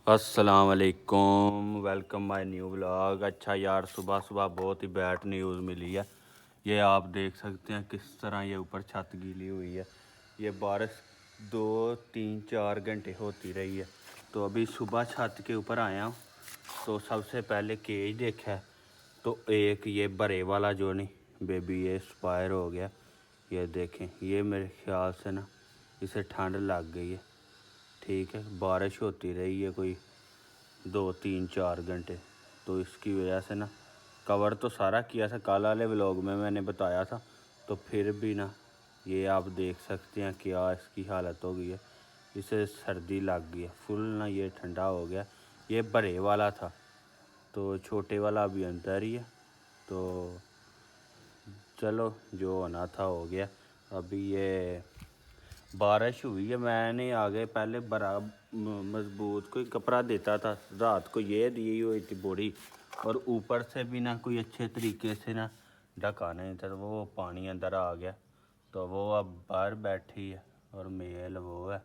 अस्सलाम वालेकुम, welcome my new vlog. अच्छा यार, सुबह सुबह बहुत ही बैड न्यूज़ मिली है। ये आप देख सकते हैं किस तरह ये ऊपर छत गीली हुई है। ये बारिश 2 3 4 घंटे होती रही है। तो अभी सुबह छत के ऊपर आया हूँ तो सबसे पहले केज देखा है तो एक ये बड़े वाला जो नहीं बेबी ये एक्सपायर हो गया। ये देखें, ये मेरे ख्याल से ना इसे ठंड लग गई है। ठीक है, बारिश होती रही है कोई 2 3 4 घंटे, तो इसकी वजह से ना कवर तो सारा किया था, कल वाले व्लॉग में मैंने बताया था। तो फिर भी ना ये आप देख सकते हैं क्या इसकी हालत हो गई है। इसे सर्दी लग गई है फुल ना, ये ठंडा हो गया। ये बड़े वाला था तो छोटे वाला अभी अंदर ही है। तो चलो जो होना था हो गया। अभी ये बारिश हुई है, मैंने आगे पहले बड़ा मजबूत कोई कपड़ा देता था, रात को ये दी हुई थी बोरी, और ऊपर से भी ना कोई अच्छे तरीके से ना ढका नहीं था। तो वो पानी अंदर आ गया तो वो अब बाहर बैठी है और मेल वो है,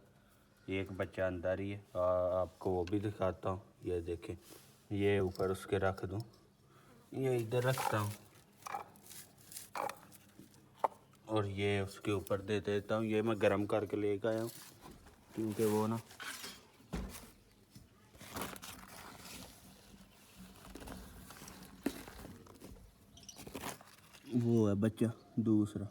एक बच्चा अंदर ही है। आपको वो भी दिखाता हूँ। ये देखें, ये ऊपर उसके रख दूँ, ये इधर रखता हूँ और ये उसके ऊपर दे देता हूँ। ये मैं गर्म करके लेकर आया हूँ क्योंकि वो ना वो है बच्चा दूसरा,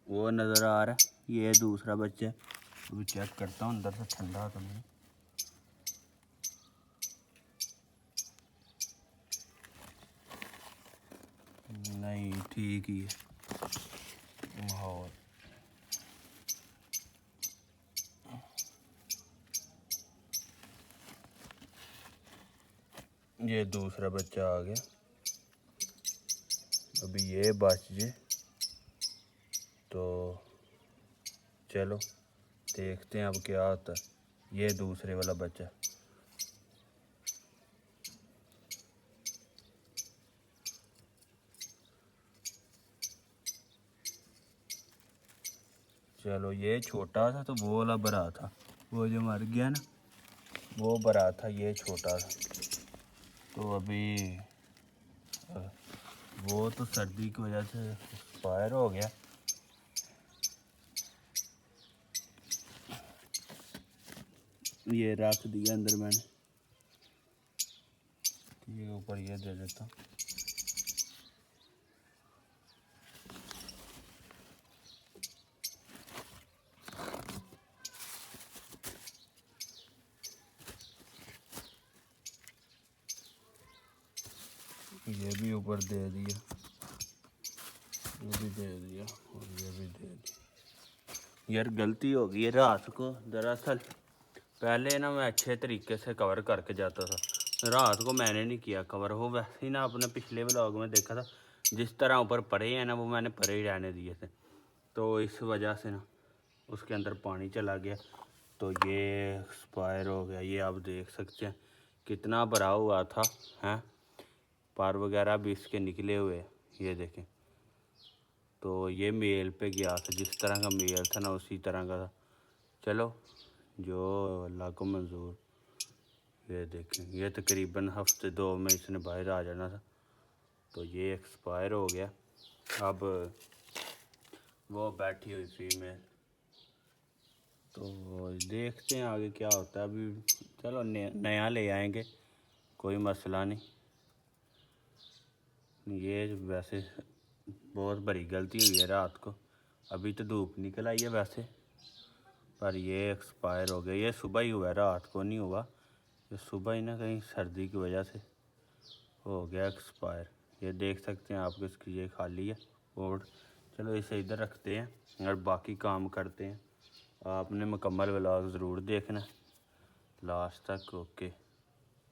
वो नज़र आ रहा है, ये दूसरा बच्चा है। अभी चेक करता हूँ अंदर से ठंडा तो नहीं। नहीं, ठीक ही है माहौल। ये दूसरा बच्चा आ गया, अभी ये बच जाए तो चलो देखते हैं अब क्या होता है। ये दूसरे वाला बच्चा, चलो ये छोटा था तो वो वाला बड़ा था, वो जो मर गया ना वो बड़ा था, ये छोटा था। तो अभी वो तो सर्दी की वजह से एक्सपायर हो गया। ये रख दिया अंदर मैंने, ये ऊपर ये दे देता हूँ। ये भी ऊपर दे दिया, ये भी दे दिया और ये भी दे दिया। यार गलती हो गई है, रात को दरअसल पहले ना मैं अच्छे तरीके से कवर करके जाता था, रात को मैंने नहीं किया कवर। वो वैसे ही ना अपने पिछले व्लॉग में देखा था, जिस तरह ऊपर पड़े हैं ना वो मैंने पड़े ही रहने दिए थे। तो इस वजह से ना उसके अंदर पानी चला गया तो ये एक्सपायर हो गया। ये आप देख सकते हैं कितना भरा हुआ था, हैं पार वगैरह भी इसके निकले हुए, ये देखें। तो ये मेल पे गया था, जिस तरह का मेल था ना उसी तरह का था। चलो जो अल्लाह को मंजूर। ये देखें, ये तकरीबन हफ्ते 2 में इसने बाहर आ जाना था। तो ये एक्सपायर हो गया। अब वो बैठी हुई फीमेल, तो देखते हैं आगे क्या होता है। अभी चलो नया ले आएंगे, कोई मसला नहीं। ये वैसे बहुत बड़ी गलती हुई है रात को, अभी तो धूप निकल आई है वैसे, पर ये एक्सपायर हो गया। ये सुबह ही हुआ है, रात को नहीं हुआ। ये सुबह ही ना कहीं सर्दी की वजह से हो गया एक्सपायर। ये देख सकते हैं आप, इसकी ये खाली है बोर्ड। चलो इसे इधर रखते हैं और बाकी काम करते हैं। आपने मुकम्मल व्लॉग ज़रूर देखना लास्ट तक। ओके।